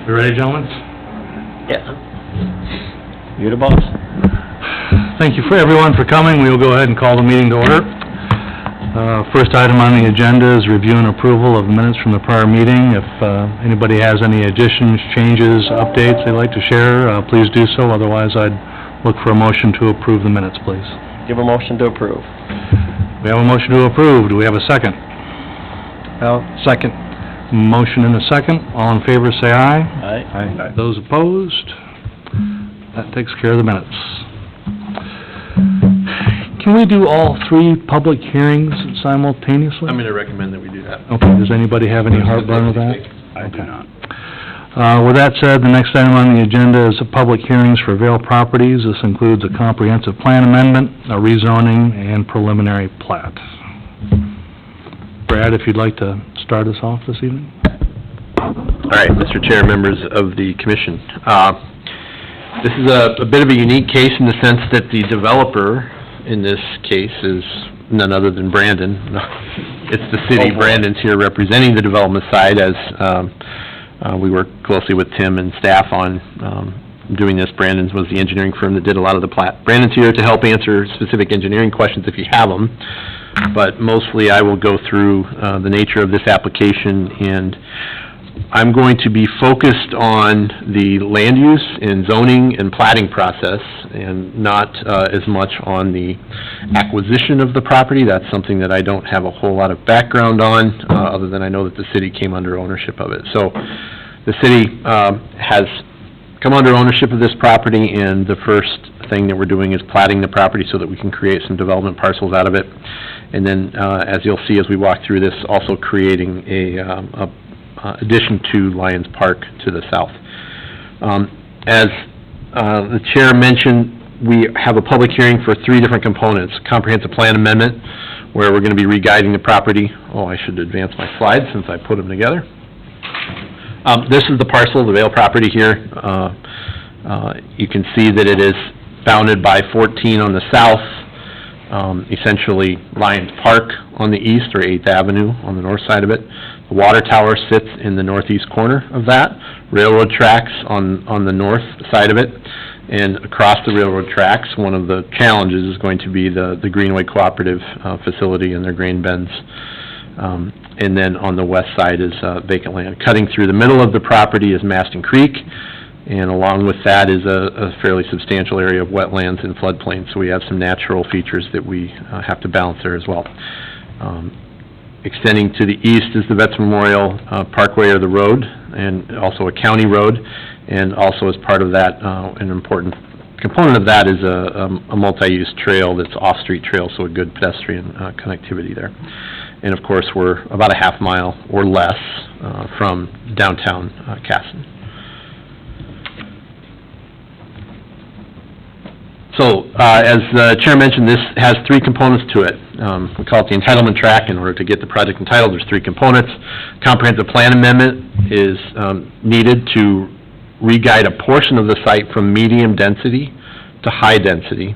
You ready, gentlemen? Yeah. You're the boss. Thank you for everyone for coming. We will go ahead and call the meeting to order. First item on the agenda is review and approval of minutes from the prior meeting. If anybody has any additions, changes, updates they'd like to share, please do so. Otherwise, I'd look for a motion to approve the minutes, please. Give a motion to approve. We have a motion to approve. Do we have a second? Second. Motion and a second. All in favor, say aye. Aye. Those opposed? That takes care of the minutes. Can we do all three public hearings simultaneously? I'm going to recommend that we do that. Okay, does anybody have any heartburn with that? I do not. With that said, the next item on the agenda is the public hearings for Vail Properties. This includes a comprehensive plan amendment, a rezoning, and preliminary plat. Brad, if you'd like to start us off this evening? All right, Mr. Chair, members of the commission. This is a bit of a unique case in the sense that the developer in this case is none other than Brandon. It's the city. Brandon's here representing the development side as we work closely with Tim and staff on doing this. Brandon's was the engineering firm that did a lot of the plat. Brandon's here to help answer specific engineering questions if you have them, but mostly I will go through the nature of this application, and I'm going to be focused on the land use and zoning and platting process, and not as much on the acquisition of the property. That's something that I don't have a whole lot of background on, other than I know that the city came under ownership of it. So the city has come under ownership of this property, and the first thing that we're doing is platting the property so that we can create some development parcels out of it. And then, as you'll see as we walk through this, also creating a addition to Lions Park to the south. As the chair mentioned, we have a public hearing for three different components. Comprehensive plan amendment, where we're going to be re-guiding the property. Oh, I should advance my slides since I put them together. This is the parcel, the Vail property here. You can see that it is bounded by 14 on the south, essentially Lions Park on the east, or 8th Avenue on the north side of it. The water tower sits in the northeast corner of that. Railroad tracks on the north side of it. And across the railroad tracks, one of the challenges is going to be the Greenway Cooperative facility and their grain bins. And then on the west side is vacant land. Cutting through the middle of the property is Maston Creek, and along with that is a fairly substantial area of wetlands and floodplain, so we have some natural features that we have to balance there as well. Extending to the east is the Vets Memorial Parkway, or the road, and also a county road, and also as part of that, an important component of that is a multi-use trail that's off-street trail, so a good pedestrian connectivity there. And of course, we're about a half mile or less from downtown Casson. So, as the chair mentioned, this has three components to it. We call it the entitlement track. In order to get the project entitled, there's three components. Comprehensive plan amendment is needed to re-guide a portion of the site from medium density to high density.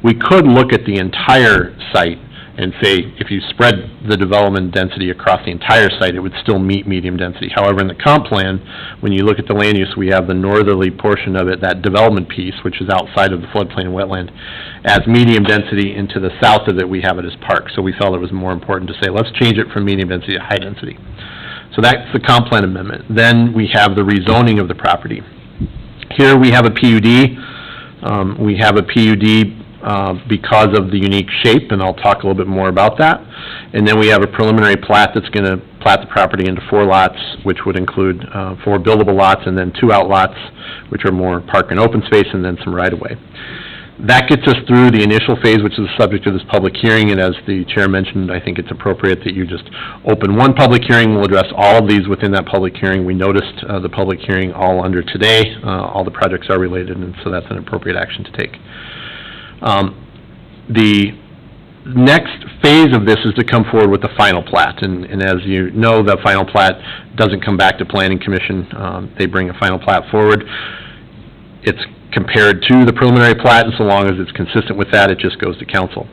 We could look at the entire site and say, if you spread the development density across the entire site, it would still meet medium density. However, in the comp plan, when you look at the land use, we have the northerly portion of it, that development piece, which is outside of the floodplain and wetland, as medium density, and to the south of it, we have it as park. So we felt it was more important to say, let's change it from medium density to high density. So that's the comp plan amendment. Then we have the rezoning of the property. Here we have a PUD. We have a PUD because of the unique shape, and I'll talk a little bit more about that. And then we have a preliminary plat that's going to plat the property into 4 lots, which would include 4 buildable lots, and then 2 outlots, which are more park and open space, and then some right-of-way. That gets us through the initial phase, which is the subject of this public hearing, and as the chair mentioned, I think it's appropriate that you just open one public hearing. We'll address all of these within that public hearing. We noticed the public hearing all under today. All the projects are related, and so that's an appropriate action to take. The next phase of this is to come forward with the final plat, and as you know, the final plat doesn't come back to Planning Commission. They bring a final plat forward. It's compared to the preliminary plat, and so long as it's consistent with that, it just goes to council.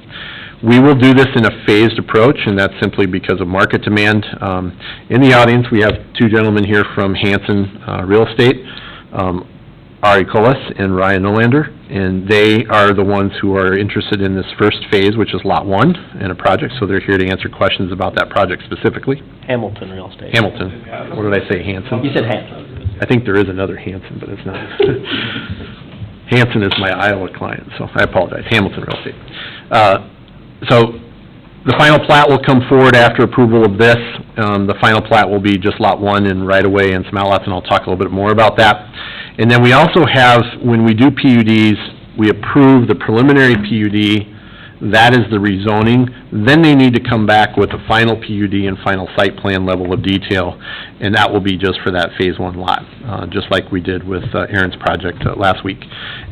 We will do this in a phased approach, and that's simply because of market demand. In the audience, we have two gentlemen here from Hanson Real Estate, Ari Colas and Ryan Nolander, and they are the ones who are interested in this first phase, which is Lot 1 in a project, so they're here to answer questions about that project specifically. Hamilton Real Estate. Hamilton. What did I say, Hanson? You said Hanson. I think there is another Hanson, but it's not. Hanson is my Iowa client, so I apologize. Hamilton Real Estate. So the final plat will come forward after approval of this. The final plat will be just Lot 1 and right-of-way and some outlots, and I'll talk a little bit more about that. And then we also have, when we do PUDs, we approve the preliminary PUD. That is the rezoning. Then they need to come back with a final PUD and final site plan level of detail, and that will be just for that Phase 1 lot, just like we did with Aaron's project last week.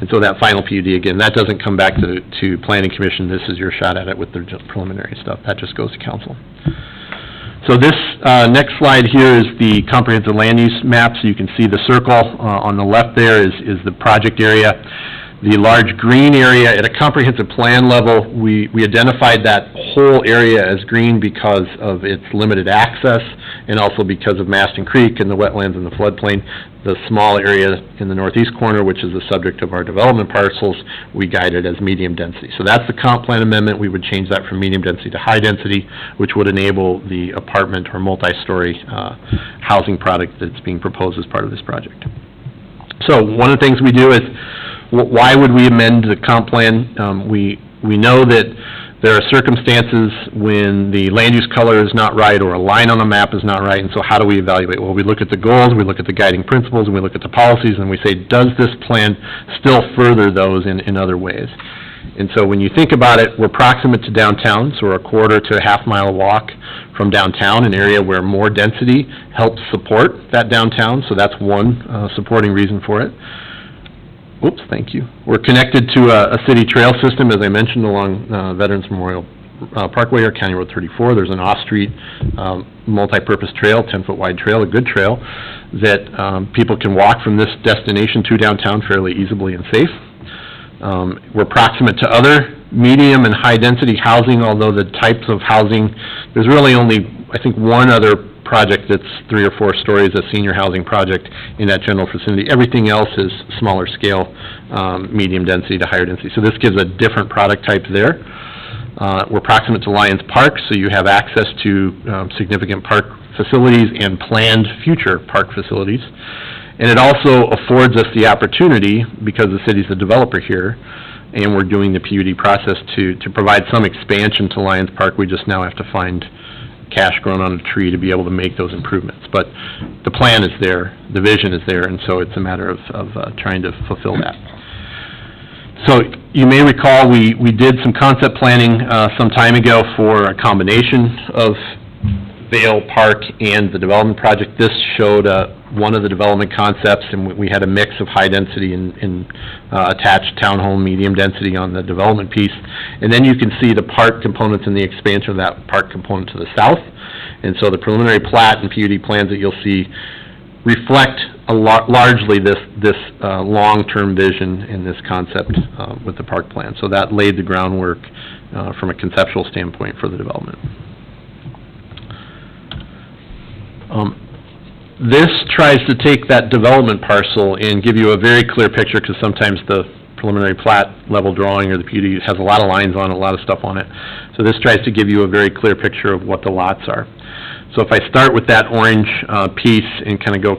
And so that final PUD, again, that doesn't come back to Planning Commission. This is your shot at it with the preliminary stuff. That just goes to council. So this next slide here is the comprehensive land use map. So you can see the circle on the left there is the project area. The large green area, at a comprehensive plan level, we identified that whole area as green because of its limited access and also because of Maston Creek and the wetlands and the floodplain. The small area in the northeast corner, which is the subject of our development parcels, we guided as medium density. So that's the comp plan amendment. We would change that from medium density to high density, which would enable the apartment or multi-story housing product that's being proposed as part of this project. So one of the things we do is, why would we amend the comp plan? We know that there are circumstances when the land use color is not right or a line on a map is not right, and so how do we evaluate? Well, we look at the goals, we look at the guiding principles, and we look at the policies, and we say, does this plan still further those in other ways? And so when you think about it, we're proximate to downtown, so we're a quarter to a half-mile walk from downtown, an area where more density helps support that downtown, so that's one supporting reason for it. Oops, thank you. We're connected to a city trail system, as I mentioned, along Veterans Memorial Parkway or County Road 34. There's an off-street multi-purpose trail, 10-foot wide trail, a good trail, that people can walk from this destination to downtown fairly easily and safe. We're proximate to other medium and high-density housing, although the types of housing, there's really only, I think, one other project that's 3 or 4 stories, a senior housing project in that general vicinity. Everything else is smaller scale, medium density to higher density. So this gives a different product type there. We're proximate to Lions Park, so you have access to significant park facilities and planned future park facilities. And it also affords us the opportunity, because the city's the developer here, and we're doing the PUD process to provide some expansion to Lions Park. We just now have to find cash grown on a tree to be able to make those improvements. But the plan is there, the vision is there, and so it's a matter of trying to fulfill that. So you may recall we did some concept planning some time ago for a combination of Vail Park and the development project. This showed one of the development concepts, and we had a mix of high density and attached townhome medium density on the development piece. And then you can see the park components and the expansion of that park component to the south. And so the preliminary plat and PUD plans that you'll see reflect largely this long-term vision and this concept with the park plan. So that laid the groundwork from a conceptual standpoint for the development. This tries to take that development parcel and give you a very clear picture, because sometimes the preliminary plat level drawing or the PUD has a lot of lines on it, a lot of stuff on it. So this tries to give you a very clear picture of what the lots are. So if I start with that orange piece and kind of go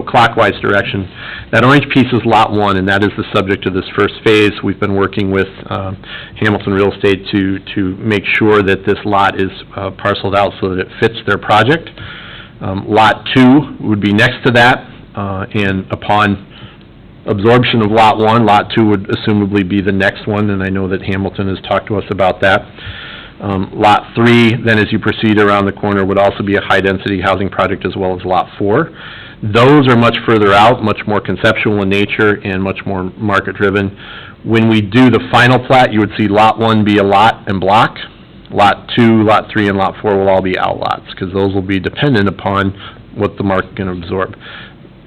clockwise direction, that orange piece is Lot 1, and that is the subject of this first phase. We've been working with Hamilton Real Estate to make sure that this lot is parceled out so that it fits their project. Lot 2 would be next to that, and upon absorption of Lot 1, Lot 2 would assumably be the next one, and I know that Hamilton has talked to us about that. Lot 3, then as you proceed around the corner, would also be a high-density housing project, as well as Lot 4. Those are much further out, much more conceptual in nature, and much more market-driven. When we do the final plat, you would see Lot 1 be a lot and block. Lot 2, Lot 3, and Lot 4 will all be outlots, because those will be dependent upon what the market can absorb.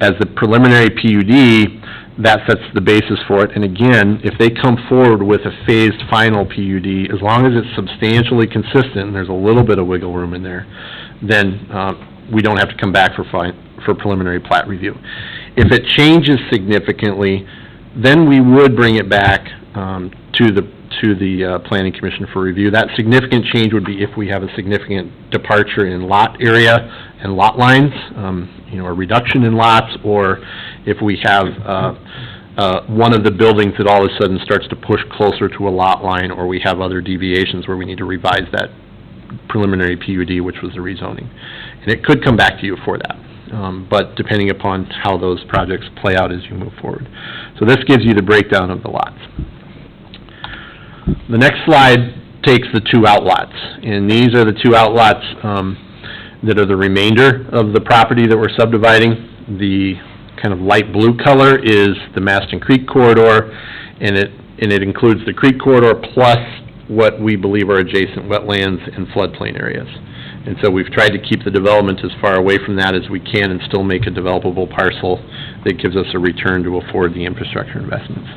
As the preliminary PUD, that sets the basis for it. And again, if they come forward with a phased final PUD, as long as it's substantially consistent, and there's a little bit of wiggle room in there, then we don't have to come back for preliminary plat review. If it changes significantly, then we would bring it back to the Planning Commission for review. That significant change would be if we have a significant departure in lot area and lot lines, a reduction in lots, or if we have one of the buildings that all of a sudden starts to push closer to a lot line, or we have other deviations where we need to revise that preliminary PUD, which was the rezoning. And it could come back to you for that, but depending upon how those projects play out as you move forward. So this gives you the breakdown of the lots. The next slide takes the two outlots, and these are the two outlots that are the remainder of the property that we're subdividing. The kind of light blue color is the Maston Creek corridor, and it includes the creek corridor plus what we believe are adjacent wetlands and floodplain areas. And so we've tried to keep the development as far away from that as we can and still make a developable parcel that gives us a return to afford the infrastructure investments.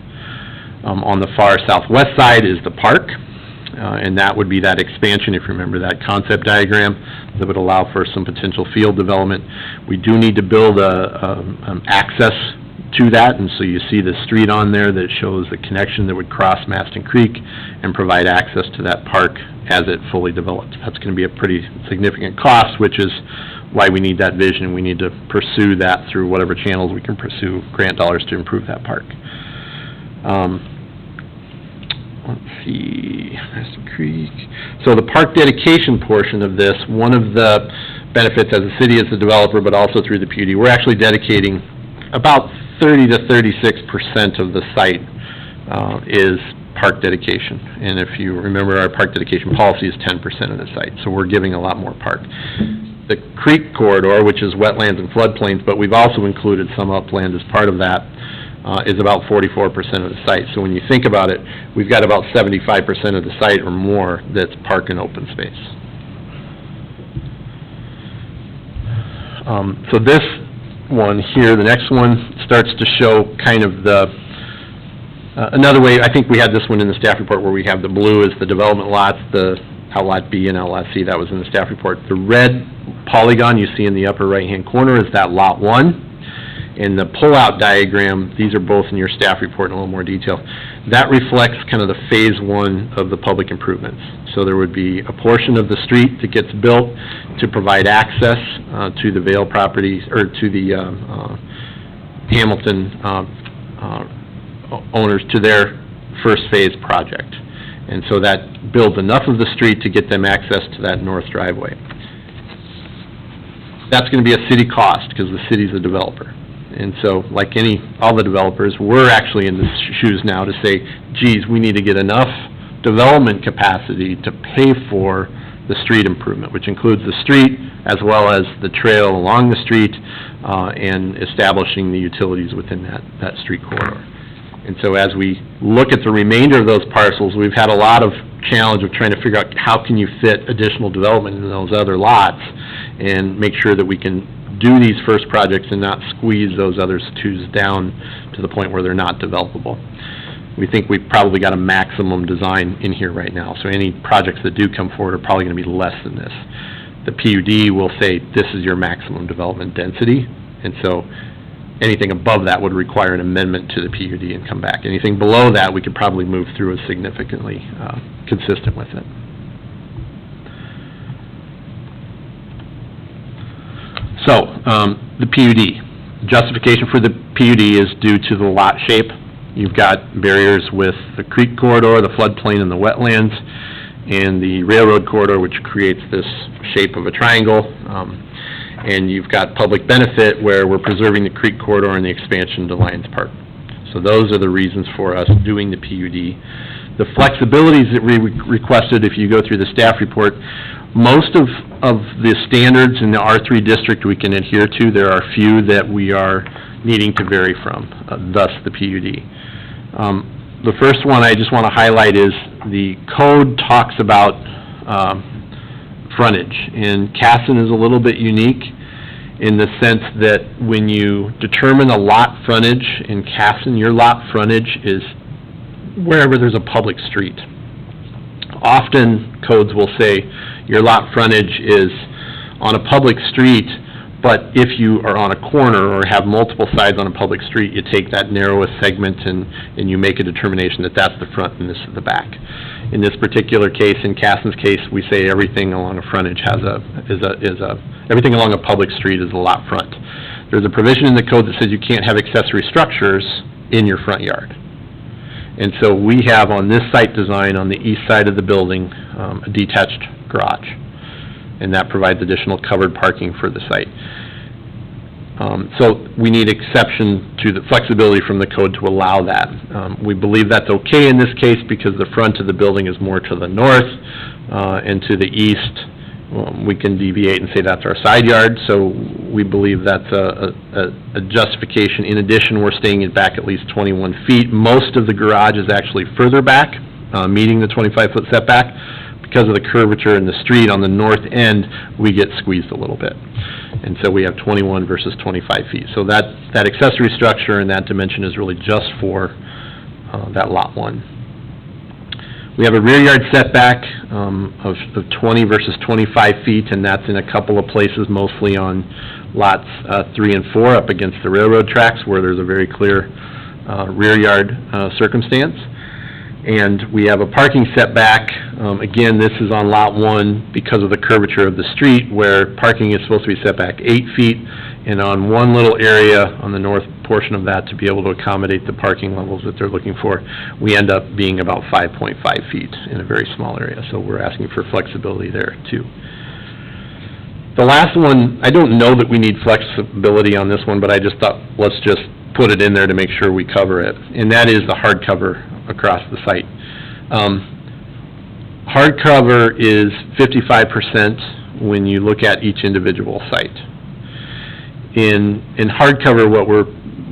On the far southwest side is the park, and that would be that expansion, if you remember that concept diagram, that would allow for some potential field development. We do need to build access to that, and so you see the street on there that shows the connection that would cross Maston Creek and provide access to that park as it fully develops. That's going to be a pretty significant cost, which is why we need that vision. We need to pursue that through whatever channels we can pursue grant dollars to improve that park. Let's see, Maston Creek. So the park dedication portion of this, one of the benefits as a city, as a developer, but also through the PUD, we're actually dedicating about 30 to 36% of the site is park dedication. And if you remember, our park dedication policy is 10% of the site, so we're giving a lot more park. The creek corridor, which is wetlands and floodplains, but we've also included some upland as part of that, is about 44% of the site. So when you think about it, we've got about 75% of the site or more that's park and open space. So this one here, the next one, starts to show kind of the, another way. I think we had this one in the staff report where we have the blue is the development lots, the Outlot B and Outlot C, that was in the staff report. The red polygon you see in the upper right-hand corner is that Lot 1. In the pull-out diagram, these are both in your staff report in a little more detail. That reflects kind of the phase one of the public improvements. So there would be a portion of the street that gets built to provide access to the Vail properties, or to the Hamilton owners to their first phase project. And so that builds enough of the street to get them access to that north driveway. That's going to be a city cost because the city's a developer. And so, like all the developers, we're actually in the shoes now to say, geez, we need to get enough development capacity to pay for the street improvement, which includes the street as well as the trail along the street and establishing the utilities within that street corridor. And so as we look at the remainder of those parcels, we've had a lot of challenge of trying to figure out how can you fit additional development in those other lots and make sure that we can do these first projects and not squeeze those other twos down to the point where they're not developable. We think we've probably got a maximum design in here right now, so any projects that do come forward are probably going to be less than this. The PUD will say this is your maximum development density, and so anything above that would require an amendment to the PUD and come back. Anything below that, we could probably move through as significantly consistent with it. So, the PUD. Justification for the PUD is due to the lot shape. You've got barriers with the creek corridor, the floodplain, and the wetlands, and the railroad corridor, which creates this shape of a triangle. And you've got public benefit where we're preserving the creek corridor and the expansion to Lions Park. So those are the reasons for us doing the PUD. The flexibilities that we requested, if you go through the staff report, most of the standards in the R3 district we can adhere to. There are a few that we are needing to vary from, thus the PUD. The first one I just want to highlight is the code talks about frontage, and Casson is a little bit unique in the sense that when you determine a lot frontage in Casson, your lot frontage is wherever there's a public street. Often codes will say your lot frontage is on a public street, but if you are on a corner or have multiple sides on a public street, you take that narrowest segment and you make a determination that that's the front and this is the back. In this particular case, in Casson's case, we say everything along a frontage everything along a public street is a lot front. There's a provision in the code that says you can't have accessory structures in your front yard. And so we have on this site design on the east side of the building, a detached garage. And that provides additional covered parking for the site. So we need exception to the flexibility from the code to allow that. We believe that's okay in this case because the front of the building is more to the north, and to the east, we can deviate and say that's our side yard, so we believe that's a justification. In addition, we're staying it back at least 21 feet. Most of the garage is actually further back, meeting the 25-foot setback. Because of the curvature in the street on the north end, we get squeezed a little bit. And so we have 21 versus 25 feet. So that accessory structure and that dimension is really just for that lot 1. We have a rear yard setback of 20 versus 25 feet, and that's in a couple of places, mostly on lots 3 and 4 up against the railroad tracks where there's a very clear rear yard circumstance. And we have a parking setback, again, this is on lot 1 because of the curvature of the street where parking is supposed to be set back 8 feet, and on one little area on the north portion of that to be able to accommodate the parking levels that they're looking for, we end up being about 5.5 feet in a very small area, so we're asking for flexibility there too. The last one, I don't know that we need flexibility on this one, but I just thought let's just put it in there to make sure we cover it, and that is the hardcover across the site. Hardcover is 55% when you look at each individual site. In hardcover,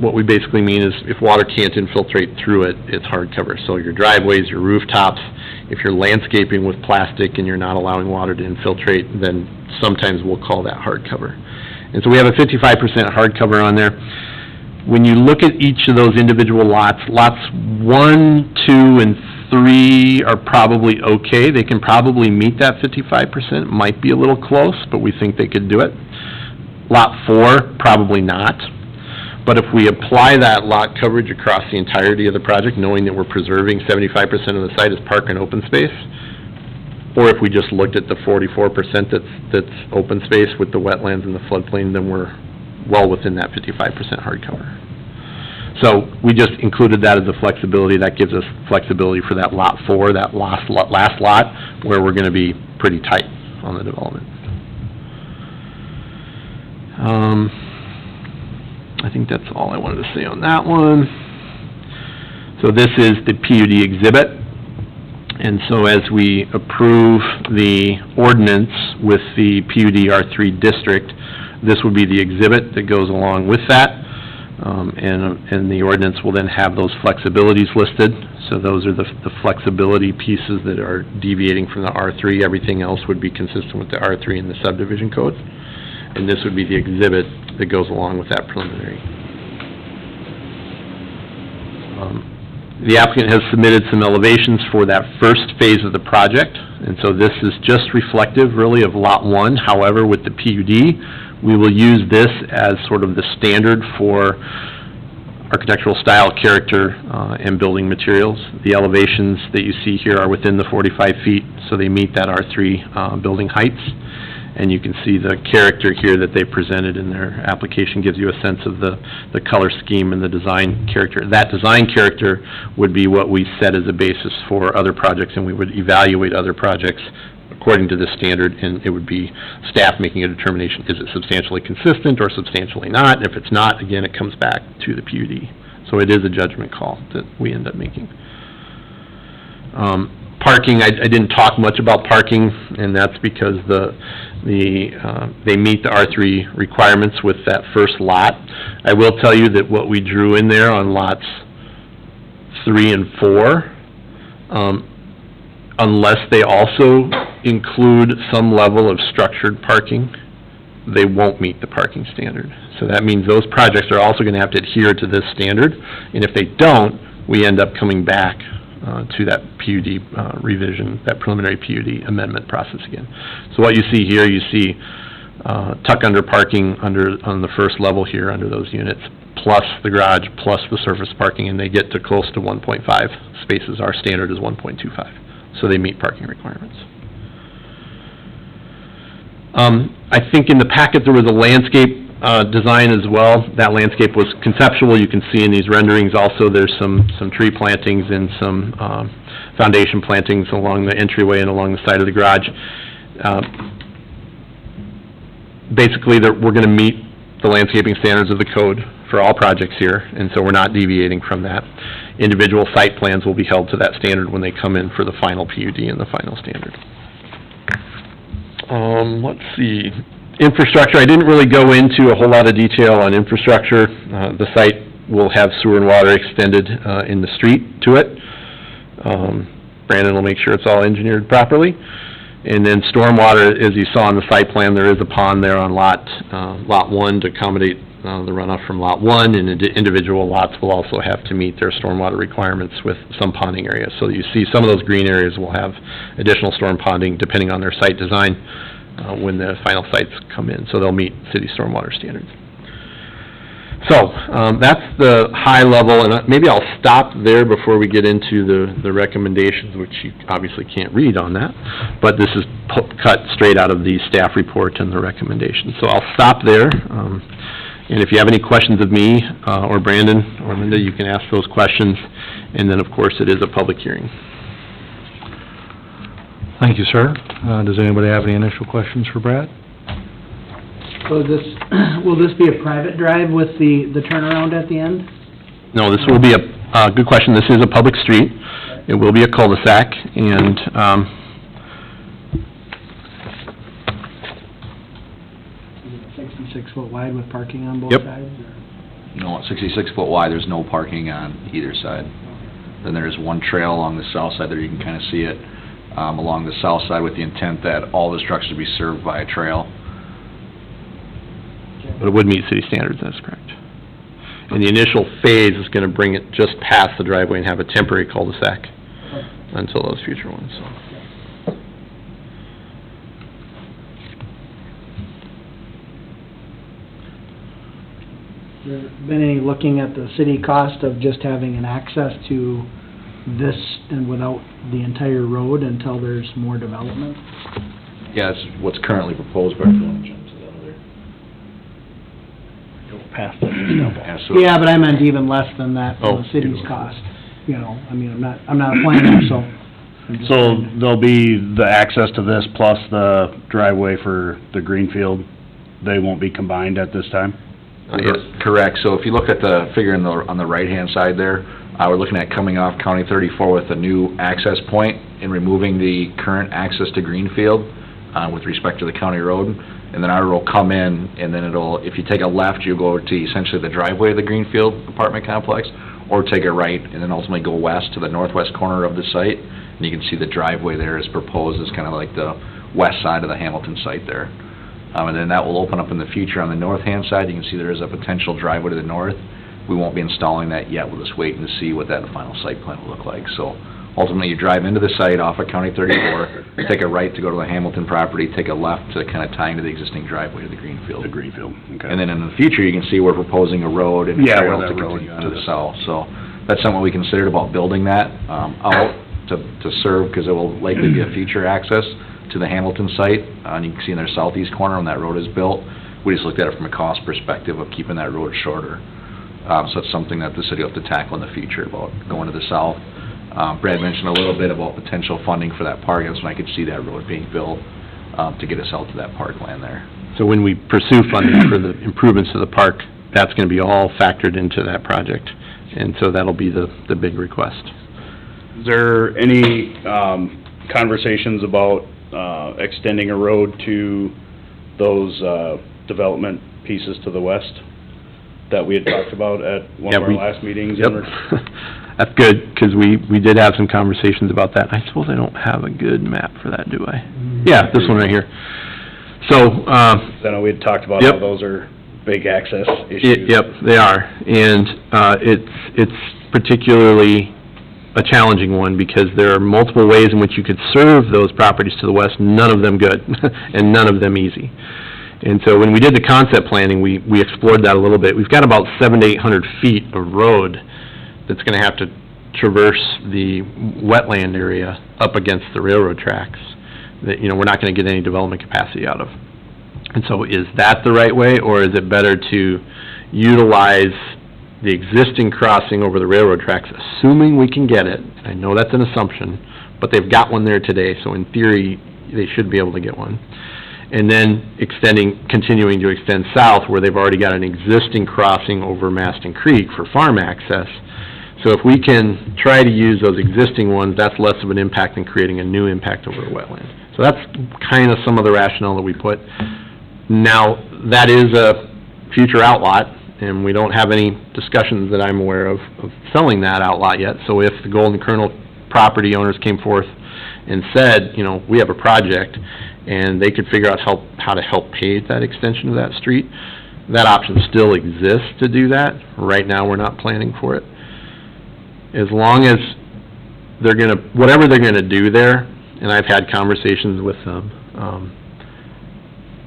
what we basically mean is if water can't infiltrate through it, it's hardcover. So your driveways, your rooftops, if you're landscaping with plastic and you're not allowing water to infiltrate, then sometimes we'll call that hardcover. And so we have a 55% hardcover on there. When you look at each of those individual lots, lots 1, 2, and 3 are probably okay. They can probably meet that 55%. It might be a little close, but we think they could do it. Lot 4, probably not. But if we apply that lot coverage across the entirety of the project, knowing that we're preserving 75% of the site as park and open space, or if we just looked at the 44% that's open space with the wetlands and the floodplain, then we're well within that 55% hardcover. So we just included that as a flexibility. That gives us flexibility for that lot 4, that last lot, where we're going to be pretty tight on the development. I think that's all I wanted to say on that one. So this is the PUD exhibit. And so as we approve the ordinance with the PUD R3 district, this would be the exhibit that goes along with that, and the ordinance will then have those flexibilities listed. So those are the flexibility pieces that are deviating from the R3. Everything else would be consistent with the R3 and the subdivision code. And this would be the exhibit that goes along with that preliminary. The applicant has submitted some elevations for that first phase of the project, and so this is just reflective, really, of Lot 1. However, with the PUD, we will use this as sort of the standard for architectural style, character, and building materials. The elevations that you see here are within the 45 feet, so they meet that R3 building heights. And you can see the character here that they presented in their application gives you a sense of the color scheme and the design character. That design character would be what we set as a basis for other projects, and we would evaluate other projects according to this standard, and it would be staff making a determination, is it substantially consistent or substantially not? And if it's not, again, it comes back to the PUD. So it is a judgment call that we end up making. Parking, I didn't talk much about parking, and that's because they meet the R3 requirements with that first lot. I will tell you that what we drew in there on lots 3 and 4, unless they also include some level of structured parking, they won't meet the parking standard. So that means those projects are also gonna have to adhere to this standard, and if they don't, we end up coming back to that PUD revision, that preliminary PUD amendment process again. So what you see here, you see tuck under parking on the first level here, under those units, plus the garage, plus the surface parking, and they get to close to 1.5 spaces. Our standard is 1.25, so they meet parking requirements. I think in the packet there was a landscape design as well. That landscape was conceptual. You can see in these renderings also there's some tree plantings and some foundation plantings along the entryway and along the side of the garage. Basically, we're going to meet the landscaping standards of the code for all projects here, and so we're not deviating from that. Individual site plans will be held to that standard when they come in for the final PUD and the final standard. Let's see. Infrastructure, I didn't really go into a whole lot of detail on infrastructure. The site will have sewer and water extended in the street to it. Brandon will make sure it's all engineered properly. And then stormwater, as you saw on the site plan, there is a pond there on lot 1 to accommodate the runoff from lot 1, and individual lots will also have to meet their stormwater requirements with some ponding areas. So you see some of those green areas will have additional storm ponding depending on their site design when the final sites come in, so they'll meet city stormwater standards. So, that's the high level, and maybe I'll stop there before we get into the recommendations, which you obviously can't read on that, but this is cut straight out of the staff report and the recommendations. So I'll stop there, and if you have any questions of me, or Brandon, or Linda, you can ask those questions, and then, of course, it is a public hearing. Thank you, sir. Does anybody have any initial questions for Brad? So will this be a private drive with the turnaround at the end? No, this will be a good question. This is a public street. It will be a cul-de-sac, and, 66-foot wide with parking on both Yep. sides? No, 66-foot wide, there's no parking on either side. Then there's one trail along the south side there, you can kind of see it, along the south side with the intent that all the structures be served by a trail. but it would meet city standards, that's correct. And the initial phase is gonna bring it just past the driveway and have a temporary cul-de-sac until those future ones, so. There been any looking at the city cost of just having an access to this and without the entire road until there's more development? Yeah, it's what's currently proposed by the village. Past it. Yeah, so- Yeah, but I meant even less than that Oh. for the city's cost. You know, I mean, I'm not a planner, so. I'm just So trying to- there'll be the access to this plus the driveway for the greenfield, they won't be combined at this time? Yes. Correct, so if you look at the figure on the right-hand side there, we're looking at coming off County 34 with a new access point and removing the current access to Greenfield with respect to the county road. And then our will come in, and then it'll, if you take a left, you'll go to essentially the driveway of the Greenfield apartment complex, or take a right, and then ultimately go west to the northwest corner of the site. And you can see the driveway there is proposed as kind of like the west side of the Hamilton site there. And then that will open up in the future on the north-hand side. You can see there is a potential driveway to the north. We won't be installing that yet. We're just waiting to see what that final site plan will look like. So ultimately, you drive into the site off of County 34, take a right to go to the Hamilton property, take a left to kind of tie into the existing driveway to the Greenfield. The greenfield, okay. And then in the future, you can see we're proposing a road and a Yeah, trail where to that road continue on to the goes. south. So that's something we considered about building that out to serve, because it will likely be a future access to the Hamilton site. And you can see in their southeast corner when that road is built. We just looked at it from a cost perspective of keeping that road shorter. So it's something that the city will have to tackle in the future about going to the south. Brad mentioned a little bit about potential funding for that park. That's when I could see that road being built to get us out to that parkland there. So when we pursue funding for the improvements to the park, that's gonna be all factored into that project. And so that'll be the big request. Is there any, conversations about, extending a road to those, development pieces to the west that we had talked about at one of Yeah, our last meetings? Yep. That's good, because we did have some conversations about that. I suppose I don't have a good map for that, do I? Yeah, this one right here. So, I know we had talked about Yep. how those are big access issues. Yep, they are, and it's particularly a challenging one, because there are multiple ways in which you could serve those properties to the west, none of them good, and none of them easy. And so when we did the concept planning, we explored that a little bit. We've got about 700 to 800 feet of road that's gonna have to traverse the wetland area up against the railroad tracks, that, we're not gonna get any development capacity out of. And so is that the right way, or is it better to utilize the existing crossing over the railroad tracks, assuming we can get it? I know that's an assumption, but they've got one there today, so in theory, they should be able to get one. And then continuing to extend south, where they've already got an existing crossing over Maston Creek for farm access. So if we can try to use those existing ones, that's less of an impact than creating a new impact over a wetland. So that's kind of some of the rationale that we put. Now, that is a future outlot, and we don't have any discussions that I'm aware of selling that outlot yet. So if the Golden Kernel property owners came forth and said, we have a project, and they could figure out how to help pave that extension of that street, that option still exists to do that. Right now, we're not planning for it. As long as whatever they're gonna do there, and I've had conversations with them,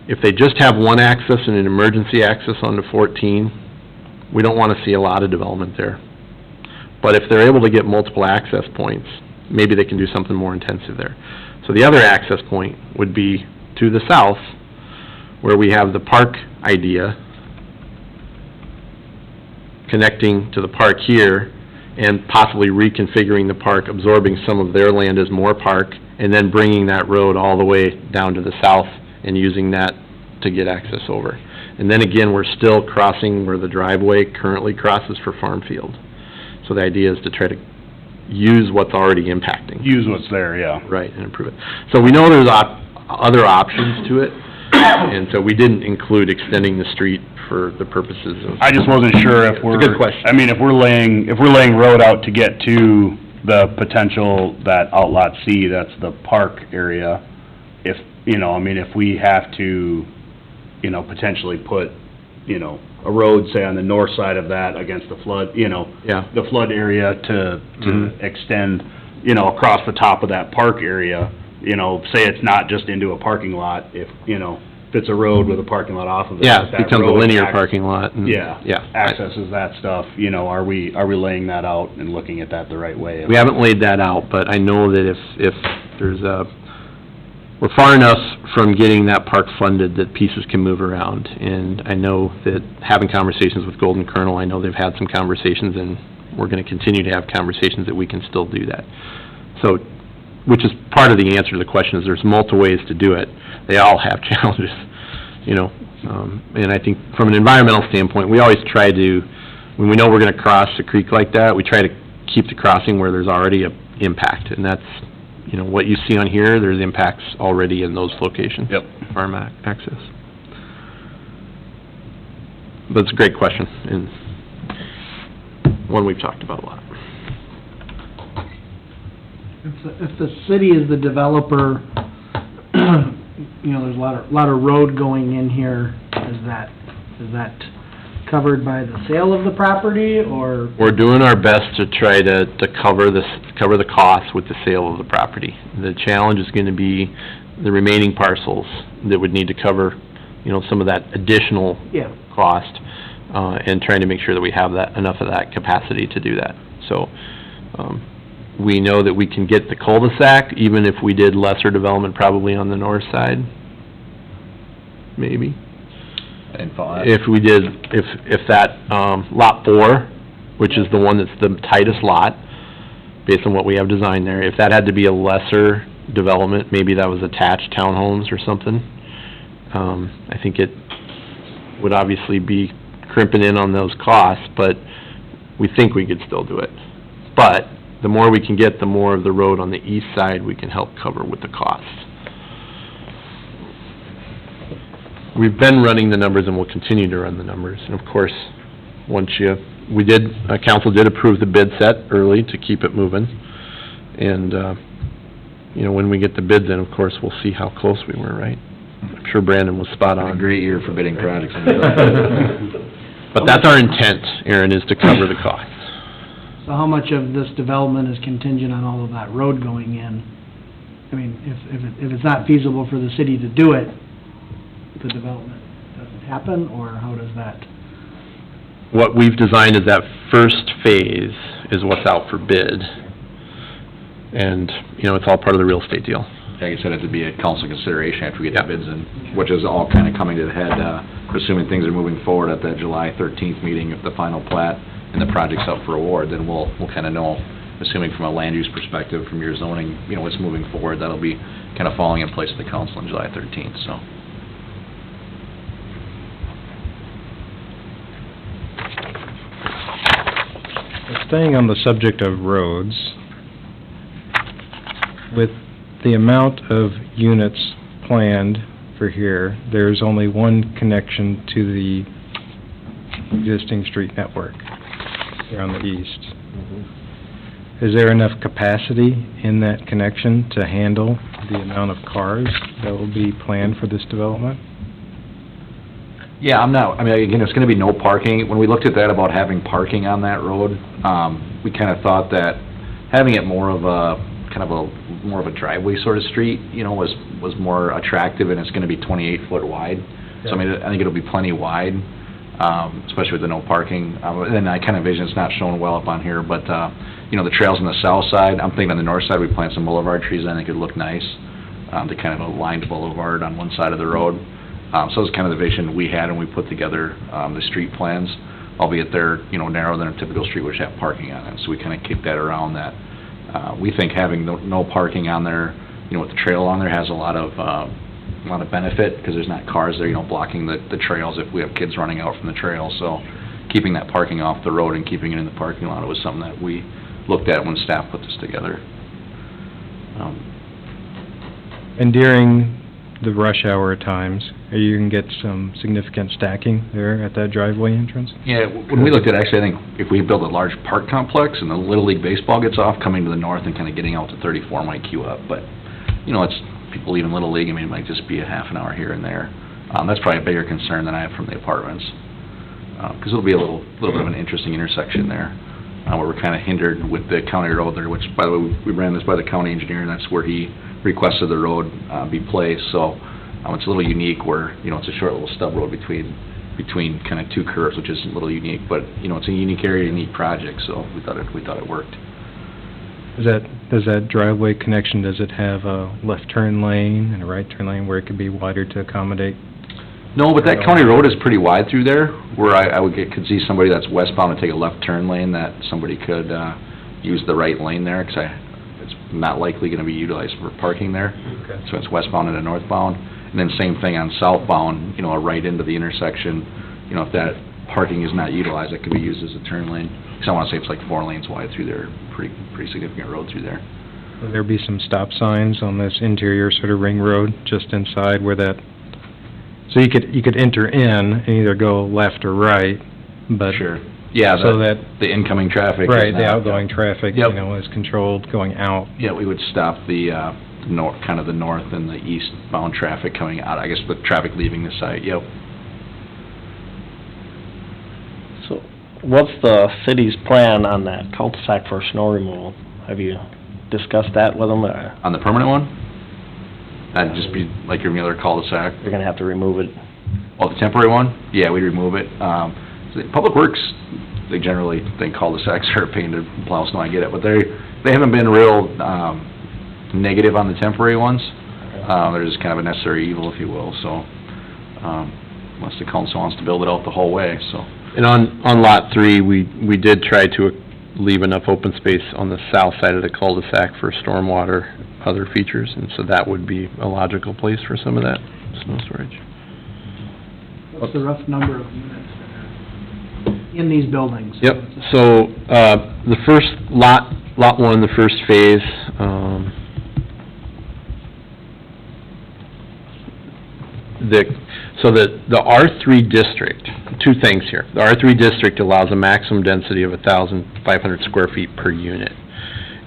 if they just have one access and an emergency access onto 14, we don't wanna see a lot of development there. But if they're able to get multiple access points, maybe they can do something more intensive there. So the other access point would be to the south, where we have the park idea, connecting to the park here, and possibly reconfiguring the park, absorbing some of their land as more park, and then bringing that road all the way down to the south and using that to get access over. And then again, we're still crossing where the driveway currently crosses for farm field. So the idea is to try to use what's already impacting. Use what's there, yeah. Right, and improve it. So we know there's other options to it, and so we didn't include extending the street for the purposes of... I just wasn't sure if we're... It's a good question. I mean, if we're laying road out to get to the potential, that outlot C, that's the park area, if we have to, potentially put, a road, say, on the north side of that against the flood, Yeah. the flood area to extend, across the top of that park area, say it's not just into a parking lot, if it's a road with a parking lot off of it. Yeah, if it that becomes a road linear parking lot. And- Yeah. Yeah. Accesses that stuff, are we laying that out and looking at that the right way? We haven't laid that out, but I know that if there's we're far enough from getting that park funded that pieces can move around. And I know that having conversations with Golden Kernel, I know they've had some conversations, and we're gonna continue to have conversations that we can still do that. So, which is part of the answer to the question, is there's multiple ways to do it. They all have challenges, and I think from an environmental standpoint, we always try to, when we know we're gonna cross a creek like that, we try to keep the crossing where there's already a impact, and that's, what you see on here, there's impacts already in those locations. Yep. Farm access. But it's a great question, and one we've talked about a lot. If the city is the developer, there's a lot of road going in here, is that covered by the sale of the property, or? We're doing our best to try to cover the costs with the sale of the property. The challenge is gonna be the remaining parcels that would need to cover, some of that additional Yeah. cost, and trying to make sure that we have enough of that capacity to do that. So, we know that we can get the cul-de-sac, even if we did lesser development probably on the north side, maybe. And follow If we did, if that, lot 4, which is the one that's the tightest lot, based on what we have designed there, if that had to be a lesser development, maybe that was attached townhomes or something, I think it would obviously be crimping in on those costs, but we think we could still do it. But the more we can get, the more of the road on the east side we can help cover with the cost. We've been running the numbers, and we'll continue to run the numbers. And of course, council did approve the bid set early to keep it moving. And, when we get the bids in, of course, we'll see how close we were, right? I'm sure Brandon was spot Been a on. great year for bidding projects. But that's our intent, Aaron, is to cover the costs. So how much of this development is contingent on all of that road going in? I mean, if it's not feasible for the city to do it, the development doesn't happen, or how does that? What we've designed is that first phase is what's out for bid. And, it's all part of the real estate deal. Like I said, it'd be a council consideration after we get the bids in, which is all kind of coming to the head, assuming things are moving forward at that July 13th meeting, if the final plat and the project's up for award, then we'll kind of know, assuming from a land use perspective, from your zoning, what's moving forward, that'll be kind of falling in place at the council on July 13th, so. Staying on the subject of roads, with the amount of units planned for here, there's only one connection to the existing street network here on the east. Is there enough capacity in that connection to handle the amount of cars that will be planned for this development? Yeah, again, it's gonna be no parking. When we looked at that about having parking on that road, we kind of thought that having it more of a driveway sort of street, was more attractive, and it's gonna be 28-foot wide. So, I think it'll be plenty wide, especially with the no parking. And then I kind of envision, it's not shown well up on here, but, the trails on the south side, I'm thinking on the north side, we plant some boulevard trees, I think it'd look nice, to kind of a lined boulevard on one side of the road. So it's kind of the vision we had when we put together, the street plans, albeit they're, narrower than a typical street which have parking on it. So we kind of kicked that around that. We think having no parking on there, with the trail on there has a lot of benefit, because there's not cars there, blocking the trails if we have kids running out from the trail. So keeping that parking off the road and keeping it in the parking lot was something that we looked at when staff put this together. And during the rush hour times, you can get some significant stacking there at that driveway entrance? Yeah, when we looked at it, actually, I think if we build a large park complex and the Little League baseball gets off, coming to the north and kind of getting out to 34 might queue up, but, it's people leaving Little League, it might just be a half an hour here and there. That's probably a bigger concern than I have from the apartments, because it'll be a little bit of an interesting intersection there, where we're kind of hindered with the county road there, which, by the way, we ran this by the county engineer, and that's where he requested the road be placed, so it's a little unique where, it's a short little stub road between kind of two curves, which is a little unique, but, it's a unique area, unique project, so we thought it worked. Does that driveway connection, does it have a left turn lane and a right turn lane where it could be wider to accommodate? No, but that county road is pretty wide through there, where I could see somebody that's westbound to take a left turn lane, that somebody could use the right lane there, because it's not likely gonna be utilized for parking there. Okay. So it's westbound and northbound. And then same thing on southbound, a right into the intersection, if that parking is not utilized, it could be used as a turn lane. Because I wanna say it's like 4 lanes wide through there, pretty significant road through there. Will there be some stop signs on this interior sort of ring road, just inside where that, so you could enter in and either go left or right, but... Sure. Yeah, So that, the incoming traffic. is right, the not- outgoing traffic, Yep. is controlled going out. Yeah, we would stop the kind of the north and the eastbound traffic coming out, I guess the traffic leaving the site, yep. So, what's the city's plan on that cul-de-sac for snow removal? Have you discussed that with them, or On the permanent one? That'd just be like your other cul-de-sac. you're gonna have to remove it? Well, the temporary one, yeah, we'd remove it. Public Works, they generally think cul-de-sacs are a pain to plow snow, I get it, but they haven't been real, negative on the temporary ones. They're just kind of a necessary evil, if you will, so, unless the council wants to build it out the whole way, so. And on Lot 3, we did try to leave enough open space on the south side of the cul-de-sac for stormwater, other features, and so that would be a logical place for some of that snow storage. What's the rough number of units that are in these buildings? Yep, so, the first Lot 1, the first phase, the R3 district, two things here. The R3 district allows a maximum density of 1,500 square feet per unit.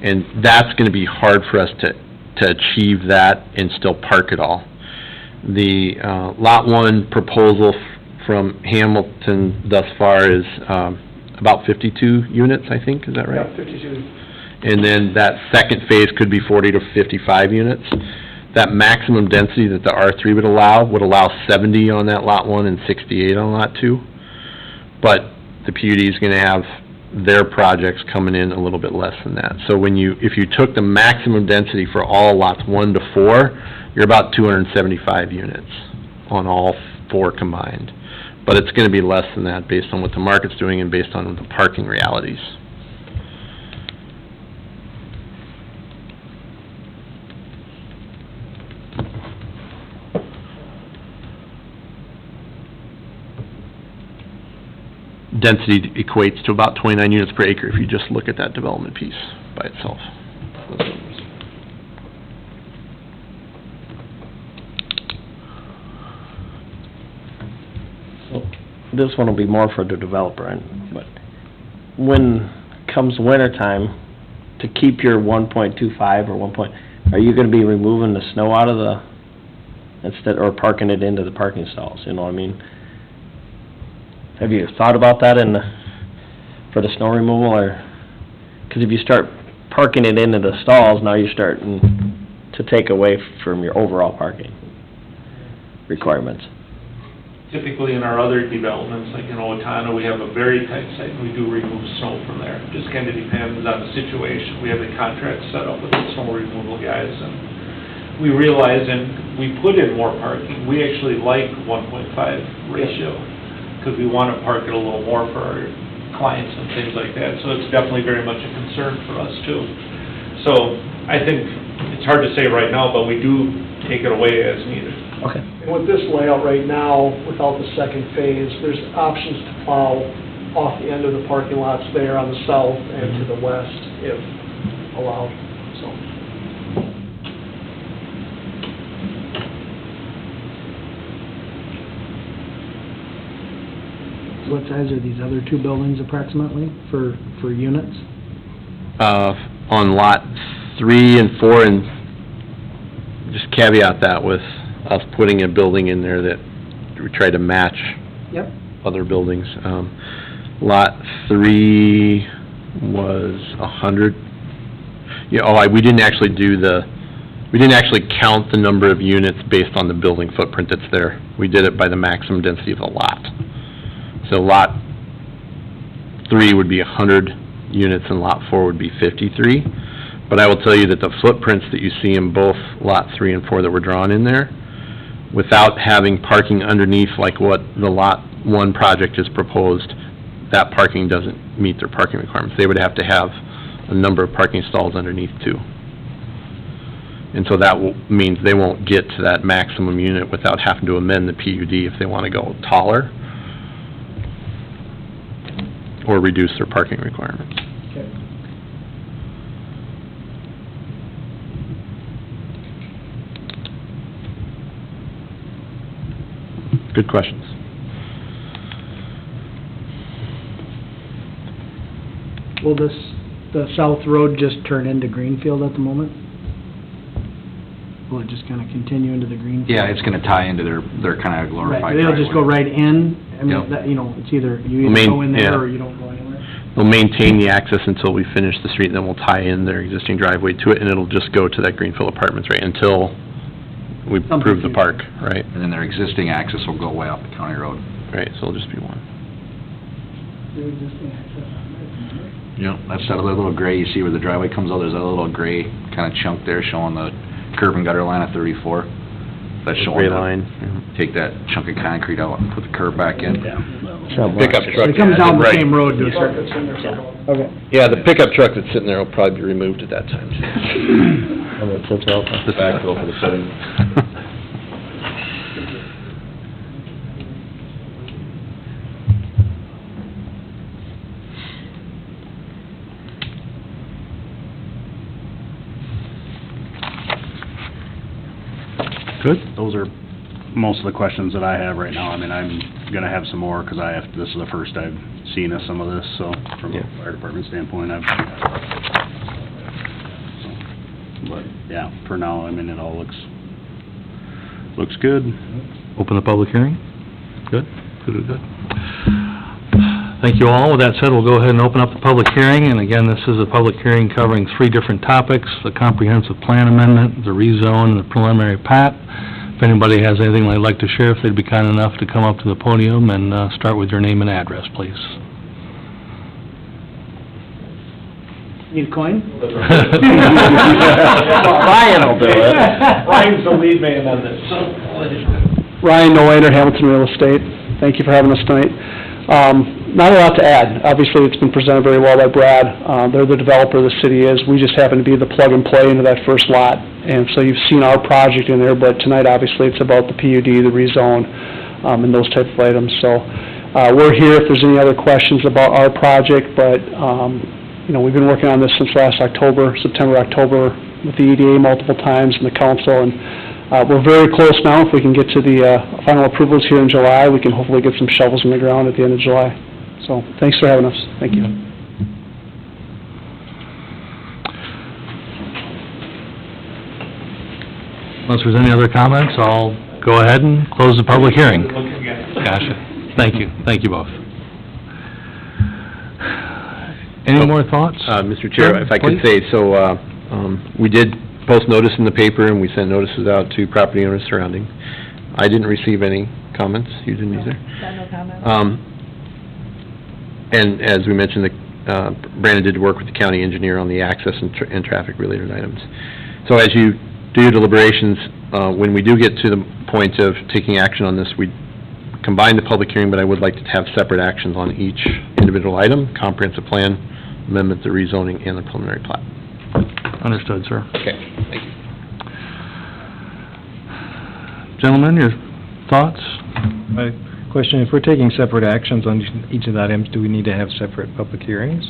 And that's gonna be hard for us to achieve that and still park it all. The Lot 1 proposal from Hamilton thus far is about 52 units, I think, is that right? Yeah, 52. And then that second phase could be 40 to 55 units. That maximum density that the R3 would allow 70 on that Lot 1 and 68 on Lot 2. But the PUD is gonna have their projects coming in a little bit less than that. So if you took the maximum density for all lots 1 to 4, you're about 275 units on all 4 combined. But it's gonna be less than that based on what the market's doing and based on the parking realities. Density equates to about 29 units per acre if you just look at that development piece by itself. This one will be more for the developer, but when comes winter time, to keep your 1.25 or 1 point, are you gonna be removing the snow out of the, instead, or parking it into the parking stalls, you know what I mean? Have you thought about that for the snow removal, or, 'cause if you start parking it into the stalls, now you're starting to take away from your overall parking requirements. Typically in our other developments, like in Owatonna, we have a very tight site, and we do remove snow from there. Just kind of depends on the situation. We have the contract set up with the snow removal guys, and we realize, and we put in more parking. We actually like 1.5 ratio, because we want to park it a little more for our clients and things like that. So it's definitely very much a concern for us too. So I think it's hard to say right now, but we do take it away as needed. Okay. And with this layout right now, without the second phase, there's options to plow off the end of the parking lots there on the south and to the west, if allowed, so. What size are these other 2 buildings approximately for units? On Lot 3 and 4, and just caveat that with us putting a building in there that we try to match Yep. other buildings. Lot 3 was 100. Yeah, we didn't actually count the number of units based on the building footprint that's there. We did it by the maximum density of the lot. So Lot 3 would be 100 units and Lot 4 would be 53. But I will tell you that the footprints that you see in both Lot 3 and 4 that were drawn in there, without having parking underneath like what the Lot 1 project is proposed, that parking doesn't meet their parking requirements. They would have to have a number of parking stalls underneath too. And so that means they won't get to that maximum unit without having to amend the PUD if they want to go taller or reduce their parking requirements. Good questions. Will the south road just turn into Greenfield at the moment? Will it just kind of continue into the Greenfield? Yeah, it's gonna tie into their kind of glorified Right, they'll just go driveway. right in? I mean, Yep. that, it's either, you either go in there or you don't go anywhere? They'll maintain the access until we finish the street, and then we'll tie in their existing driveway to it, and it'll just go to that Greenfield Apartments, right, until we approve the park, right? And then their existing access will go way off the county road. Right, so it'll just be one. Their existing access on there, Yep. That's that little gray, you see where the driveway comes out, there's that little gray kind of chunk there showing the curb and gutter line of 34. That's showing Gray the- line. Take that chunk of concrete out and put the curb back in. Yeah. Pickup truck. It comes down the Right. same road to a Truck certain... that's in there somewhere. Okay. Yeah, the pickup truck that's sitting there will probably be removed at that time. The backfill for the footing. Good. Those are most of the questions that I have right now. I mean, I'm gonna have some more, 'cause this is the first I've seen of some of this, so, from a Yeah. fire department standpoint, But, yeah, for now, I mean, it all looks Looks good. Open the public hearing? Good, good, good. Thank you all. With that said, we'll go ahead and open up the public hearing, and again, this is a public hearing covering 3 different topics: the comprehensive plan amendment, the rezone, and the preliminary plat. If anybody has anything they'd like to share, if they'd be kind enough to come up to the podium and start with your name and address, please. Need a coin? Ryan will do it. Ryan's the lead man on this. Ryan Noander, Hamilton Real Estate. Thank you for having us tonight. Not a lot to add. Obviously, it's been presented very well by Brad. They're the developer, the city is. We just happen to be the plug and play into that first lot. And so you've seen our project in there, but tonight, obviously, it's about the PUD, the rezone, and those type of items. So we're here if there's any other questions about our project, but you know, we've been working on this since last October, September, October, with the EDA multiple times and the council, and we're very close now. If we can get to the final approvals here in July, we can hopefully get some shovels in the ground at the end of July. So, thanks for having us. Thank you. Unless there's any other comments, I'll go ahead and close the public hearing. Looking at it. Gotcha. Thank you. Thank you both. Any more thoughts? Mr. Chair, if I could Please. say, so, we did post notice in the paper, and we sent notices out to property owners surrounding. I didn't receive any comments, you didn't either? No comments. And as we mentioned, Brandon did work with the county engineer on the access and traffic-related items. So as you do your deliberations, when we do get to the point of taking action on this, we combine the public hearing, but I would like to have separate actions on each individual item: comprehensive plan, amendment to rezoning, and the preliminary plat. Understood, sir. Okay, thank you. Gentlemen, your thoughts? My question, if we're taking separate actions on each of the items, do we need to have separate public hearings?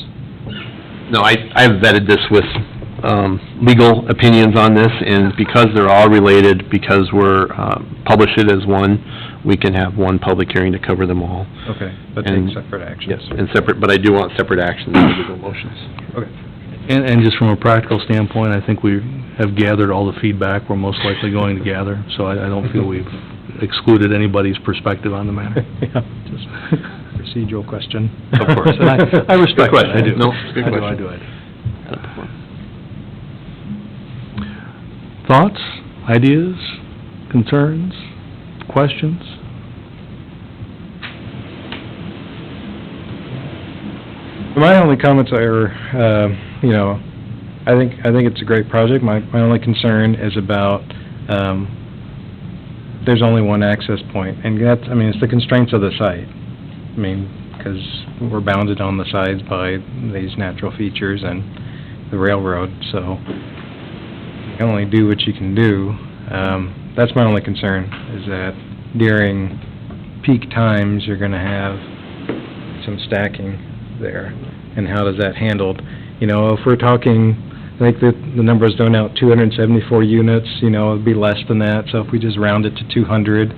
No, I've vetted this with legal opinions on this, and because they're all related, because we're publish it as one, we can have one public hearing to cover them all. Okay, but take And- separate actions? Yes, and separate, but I do want separate actions, individual motions. Okay. And just from a practical standpoint, I think we have gathered all the feedback we're most likely going to gather, so I don't feel we've excluded anybody's perspective on the matter. Yeah, just procedural question. Of course, and I respect Good that, I do. question. No, it's a good question. I do. Thoughts, ideas, concerns, questions? My only comments are, you know, I think it's a great project. My only concern is about, there's only one access point, and that's, I mean, it's the constraints of the site. I mean, because we're bounded on the sides by these natural features and the railroad, so you can only do what you can do. That's my only concern, is that during peak times, you're gonna have some stacking there, and how does that handled? You know, if we're talking, I think the number's thrown out, 274 units, you know, it'd be less than that, so if we just round it to 200,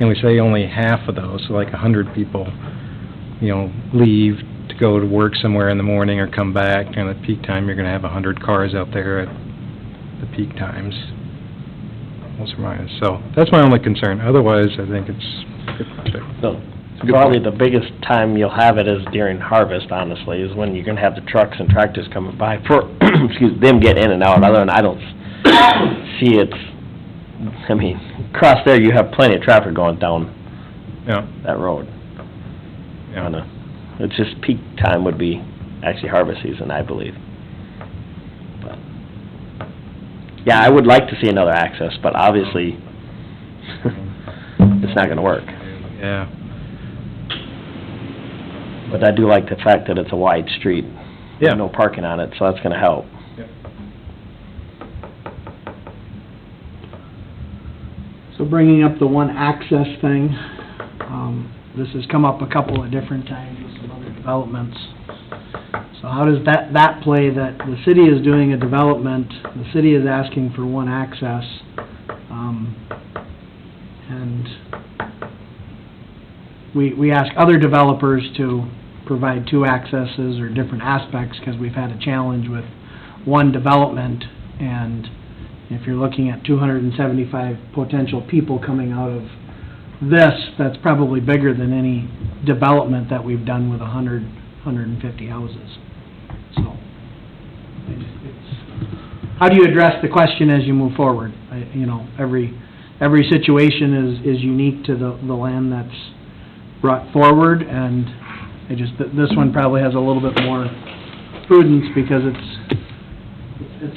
and we say only half of those, so like 100 people, you know, leave to go to work somewhere in the morning or come back, and at peak time, you're gonna have 100 cars out there at the peak times, plus or minus. So, that's my only concern. Otherwise, I think it's a good project. So, probably the biggest time you'll have it is during harvest, honestly, is when you're gonna have the trucks and tractors coming by for, excuse, them getting in and out. Other than, I don't see it, I mean, across there, you have plenty of traffic going down Yeah. that road. It's just peak time would be actually harvest season, I believe. But, yeah, I would like to see another access, but obviously, it's not gonna work. Yeah. But I do like the fact that it's a wide street. Yeah. No parking on it, so that's gonna help. So bringing up the one access thing, this has come up a couple of different times with some other developments. So how does that play, that the city is doing a development, the city is asking for one access, and we ask other developers to provide two accesses or different aspects, because we've had a challenge with one development, and If you're looking at 275 potential people coming out of this, that's probably bigger than any development that we've done with 150 houses. So, how do you address the question as you move forward? You know, every situation is unique to the land that's brought forward, and this one probably has a little bit more prudence because it's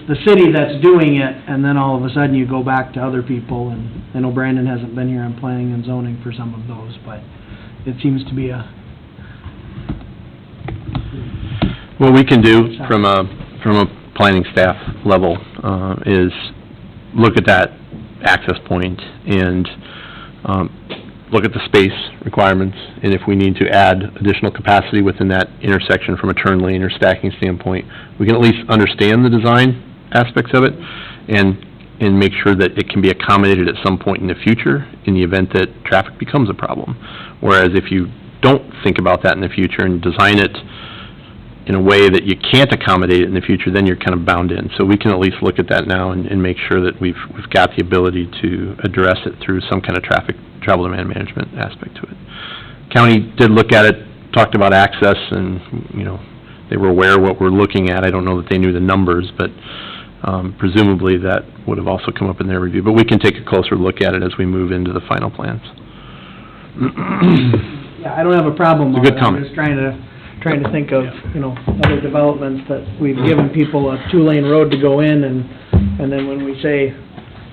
the city that's doing it, and then all of a sudden you go back to other people, and I know Brandon hasn't been here on planning and zoning for some of those, but it seems to be What we can do from a planning staff level, is look at that access point and, look at the space requirements, and if we need to add additional capacity within that intersection from a turn lane or stacking standpoint, we can at least understand the design aspects of it and make sure that it can be accommodated at some point in the future in the event that traffic becomes a problem. Whereas if you don't think about that in the future and design it in a way that you can't accommodate it in the future, then you're kind of bound in. So we can at least look at that now and make sure that we've got the ability to address it through some kind of travel demand management aspect to it. County did look at it, talked about access, and, you know, they were aware of what we're looking at. I don't know that they knew the numbers, but presumably that would have also come up in their review. But we can take a closer look at it as we move into the final plans. Yeah, I don't have a problem with It's a it. good comment. I'm just trying to think of, you know, other developments that we've given people a two-lane road to go in, and then when we say,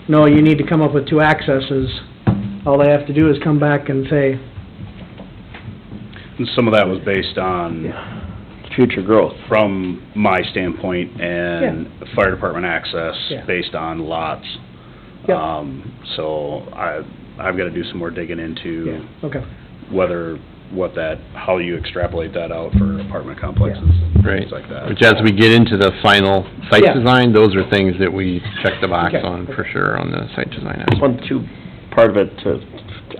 no, you need to come up with two accesses, all they have to do is come back and say, And some of that was based on, Future growth. from my standpoint, and fire department access Yeah. based on lots. Yep. So I've got to do some more digging into okay. how you extrapolate that out for apartment complexes and Right. things like that. Which as we get into the final site Yeah. design, those are things that we check the box Okay. on for sure on the site design aspect. Part of it,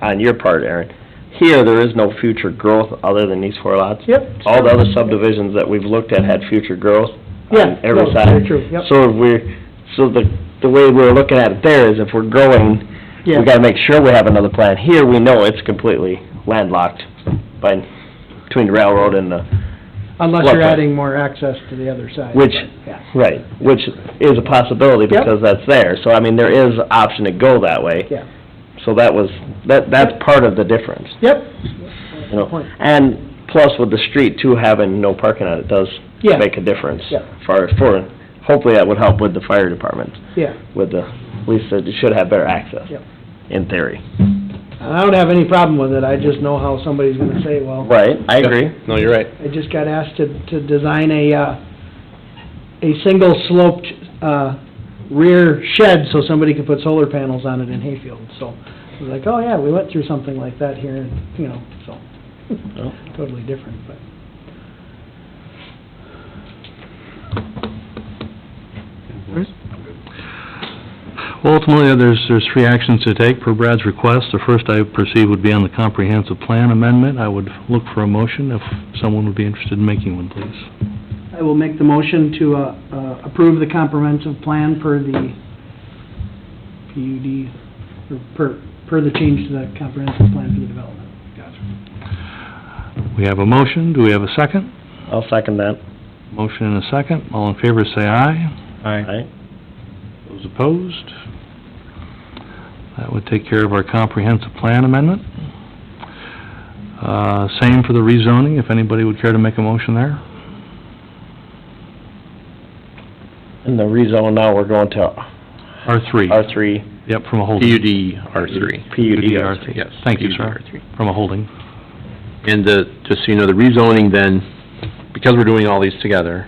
on your part, Aaron, here, there is no future growth other than these 4 lots. Yep. All the other subdivisions that we've looked at had future growth Yeah, on every no, side. very true, yep. So the way we're looking at it there is if we're growing, we Yeah. gotta make sure we have another plan. Here, we know it's completely landlocked between the railroad and the, Unless you're What, adding more access to the other side. which, Yeah. right, which is a possibility Yep. because that's there. So, I mean, there is option to go that way. Yeah. So that's part of the difference. Yep. You know, and plus with the street too, having no parking on it does Yeah. make a difference. Yeah. Hopefully that would help with the fire department, Yeah. with at least it should have better access. Yep. In theory. I don't have any problem with it, I just know how somebody's gonna say, well, Right, I agree. No, you're right. I just got asked to design a single sloped, rear shed so somebody could put solar panels on it in Hayfield, so, I was like, oh yeah, we went through something like that here, and, you know, so, Oh. totally different, but. Well, ultimately, there's 3 actions to take per Brad's request. The first I perceive would be on the comprehensive plan amendment. I would look for a motion if someone would be interested in making one, please. I will make the motion to approve the comprehensive plan per the PUD, or per the change to the comprehensive plan for the development. We have a motion. Do we have a second? I'll second that. Motion and a second. All in favor, say aye. Aye. Those opposed? That would take care of our comprehensive plan amendment. Same for the rezoning, if anybody would care to make a motion there. In the rezone now, we're going to R3. R3, Yep, from a holding. PUD R3. PUD R3. Yes. Thank you, PUD sir. R3. From a holding. And just so you know, the rezoning then, because we're doing all these together,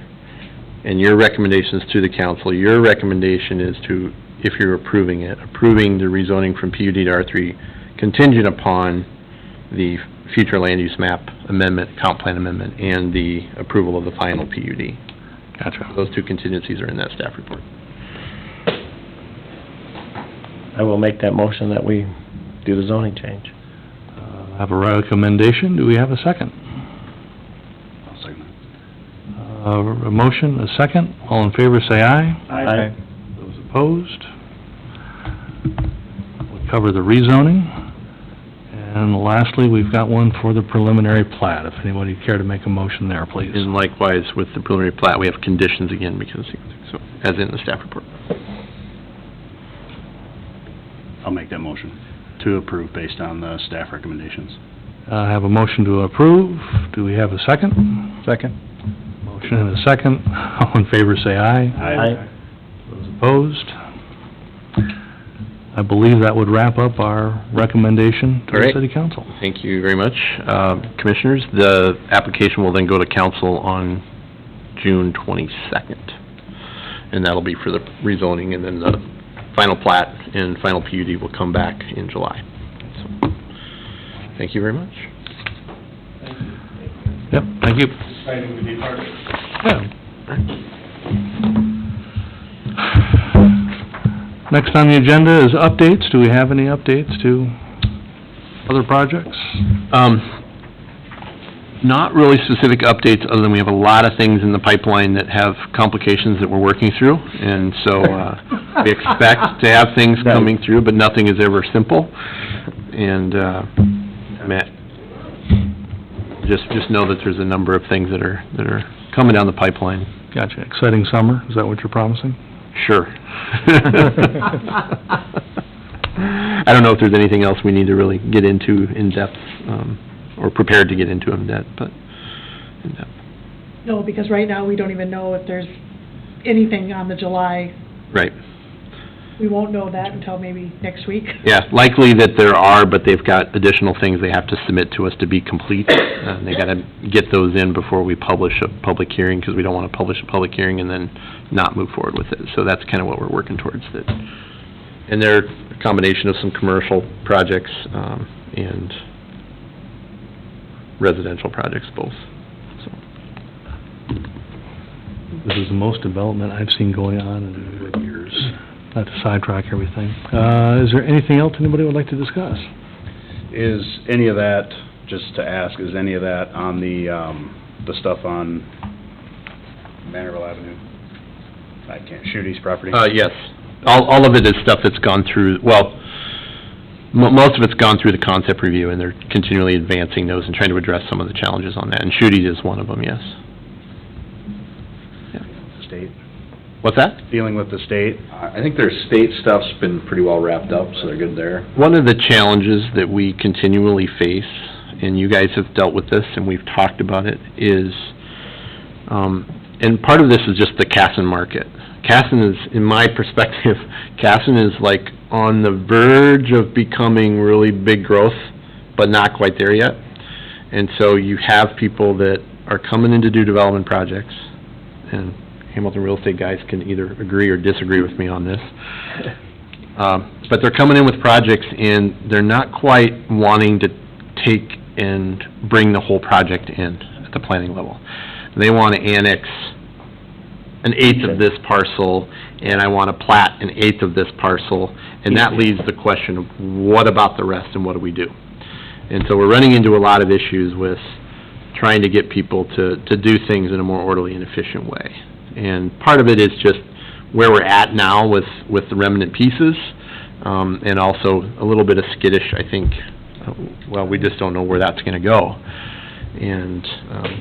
and your recommendations to the council, your recommendation is to, if you're approving it, approving the rezoning from PUD to R3 contingent upon the future land use map amendment, comp plan amendment, and the approval of the final PUD. Gotcha. Those 2 contingencies are in that staff report. I will make that motion that we do the zoning change. I have a recommendation. Do we have a second? I'll second that. A motion, a second. All in favor, say aye. Aye. Those opposed? cover the rezoning. And lastly, we've got one for the preliminary plat, if anybody care to make a motion there, please. And likewise, with the preliminary plat, we have conditions again, because, so, as in the staff report. I'll make that motion to approve based on the staff recommendations. I have a motion to approve. Do we have a second? Second? Motion and a second. All in favor, say aye. Aye. Those opposed? I believe that would wrap up our recommendation to All the right. city council. Thank you very much. Commissioners, the application will then go to council on June 22nd. And that'll be for the rezoning, and then the final plat and final PUD will come back in July. So, thank you very much. Yep, thank you. Exciting to be part of it. Next on the agenda is updates. Do we have any updates to other projects? Not really specific updates, other than we have a lot of things in the pipeline that have complications that we're working through, and so, we expect to have things coming through, but nothing is ever simple. And, Matt, just know that there's a number of things that are coming down the pipeline. Gotcha. Exciting summer, is that what you're promising? Sure. I don't know if there's anything else we need to really get into in depth, or prepared to get into in depth, but in depth. No, because right now, we don't even know if there's anything on the July. Right. We won't know that until maybe next week. Yeah, likely that there are, but they've got additional things they have to submit to us to be complete. They gotta get those in before we publish a public hearing, because we don't wanna publish a public hearing and then not move forward with it. So that's kinda what we're working towards. That, and they're a combination of some commercial projects, and residential projects both, so. This is the most development I've seen going on in years, not to sidetrack everything. Is there anything else anybody would like to discuss? Is any of that, just to ask, is any of that on the stuff on Manorville Avenue? I can't, Shooty's property? Yes. All of it is stuff that's gone through, well, most of it's gone through the concept review, and they're continually advancing those and trying to address some of the challenges on that, and Shooty is one of them, yes. State? What's that? Dealing with the state? I think their state stuff's been pretty well wrapped up, so they're good there. One of the challenges that we continually face, and you guys have dealt with this, and we've talked about it, is, and part of this is just the Casson market. Casson is, in my perspective, Casson is like on the verge of becoming really big growth, but not quite there yet. And so you have people that are coming in to do development projects, and Hamilton real estate guys can either agree or disagree with me on this. But they're coming in with projects, and they're not quite wanting to take and bring the whole project in at the planning level. They want to annex an eighth of this parcel, and I want to plat an eighth of this parcel, and that leaves the question of what about the rest and what do we do? And so we're running into a lot of issues with trying to get people to do things in a more orderly and efficient way. And part of it is just where we're at now with the remnant pieces, and also a little bit of skittish, I think. Well, we just don't know where that's going to go. And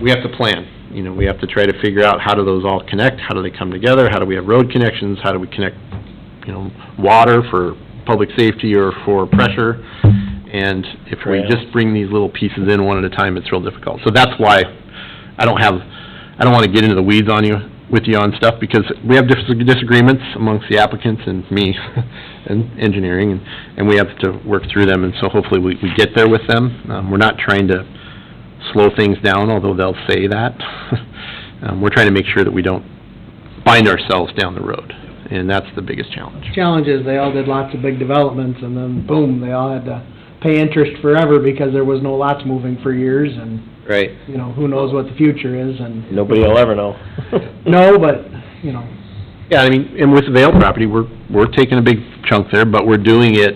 we have to plan. You know, we have to try to figure out how do those all connect, how do they come together, how do we have road connections, how do we connect, you know, water for public safety or for pressure. And if we just bring these little pieces in one at a time, it's real difficult. So that's why I don't want to get into the weeds with you on stuff, because we have disagreements amongst the applicants and me and engineering, and we have to work through them, and so hopefully we get there with them. We're not trying to slow things down, although they'll say that. We're trying to make sure that we don't bind ourselves down the road, and that's the biggest challenge. Challenge is, they all did lots of big developments, and then boom, they all had to pay interest forever because there was no lots moving for years, and, Right. you know, who knows what the future is, and... Nobody will ever know. No, but, you know... Yeah, I mean, and with the Vail property, we're taking a big chunk there, but we're doing it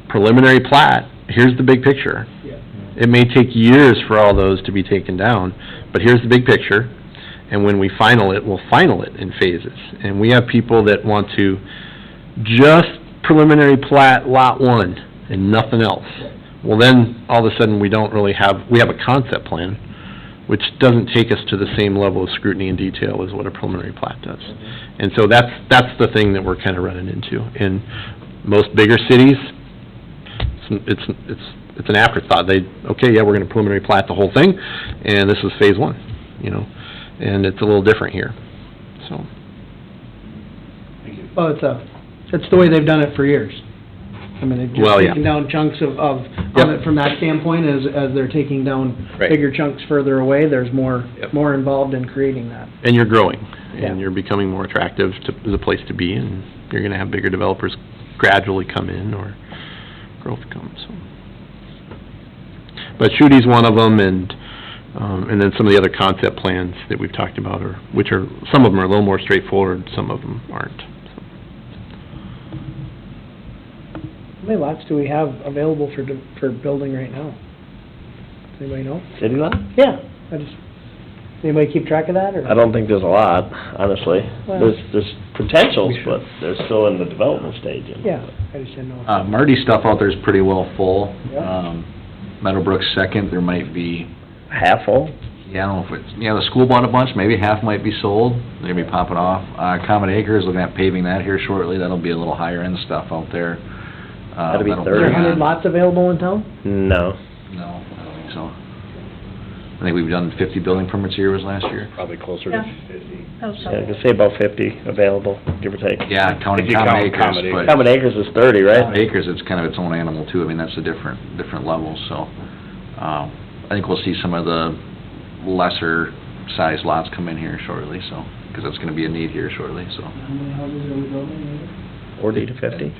preliminary plat. Here's the big picture. Yeah. It may take years for all those to be taken down, but here's the big picture, and when we final it, we'll final it in phases. And we have people that want to just preliminary plat Lot 1 and nothing else. Well, then, all of a sudden, we don't really have, we have a concept plan, which doesn't take us to the same level of scrutiny and detail as what a preliminary plat does. And so that's the thing that we're kind of running into. In most bigger cities, it's an afterthought. Okay, yeah, we're gonna preliminary plat the whole thing, and this is phase 1, you know, and it's a little different here, so. Well, it's the way they've done it for years. I mean, they've Well, just yeah. taken down chunks of Yep. it from that standpoint, as they're taking down Right. bigger chunks further away, there's more Yep. involved in creating that. And you're growing, Yeah. and you're becoming more attractive as a place to be, and you're gonna have bigger developers gradually come in, or growth comes, so. But Shooty's one of them, and then some of the other concept plans that we've talked about some of them are a little more straightforward, some of them aren't. How many lots do we have available for building right now? Does anybody know? City lot? Yeah, anybody keep track of that, or? I don't think there's a lot, honestly. Well- There's potentials, but they're still in the development stage. Yeah, I just didn't know. Marty's stuff out there is pretty well full. Yeah. Meadowbrook's second, there might be, Half full? yeah, I don't know if it's, the school bought a bunch, maybe half might be sold, they're gonna be popping off. Common Acres, looking at paving that here shortly, that'll be a little higher end stuff out there. That'll be that'll 30. Is there bring 100 on- lots available in town? No. No, I don't think so. I think we've done 50 building permits a year was last year. Probably closer Yeah. to 50. That was Yeah, I could say about 50 available, give or take. Yeah, counting If you Common count Acres, Common but Common Acres is 30, Common right? Acres, it's kind of its own animal too, I mean, that's a different level, so. I think we'll see some of the lesser sized lots come in here shortly, so, because that's gonna be a need here shortly, so. How many houses are we building? 40 to 50.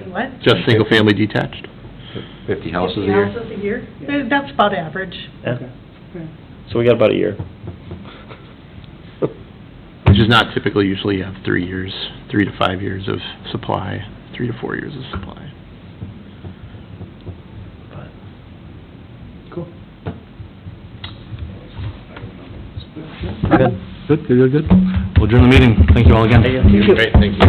What? Just single-family detached? 50 houses a 50 year? houses a year? That's about average. Yeah. So we got about a year. Which is not typically, usually you have 3 to 5 years of supply, 3 to 4 years of supply. Cool. Good. We'll adjourn the meeting. Thank you all again. Great, thank you.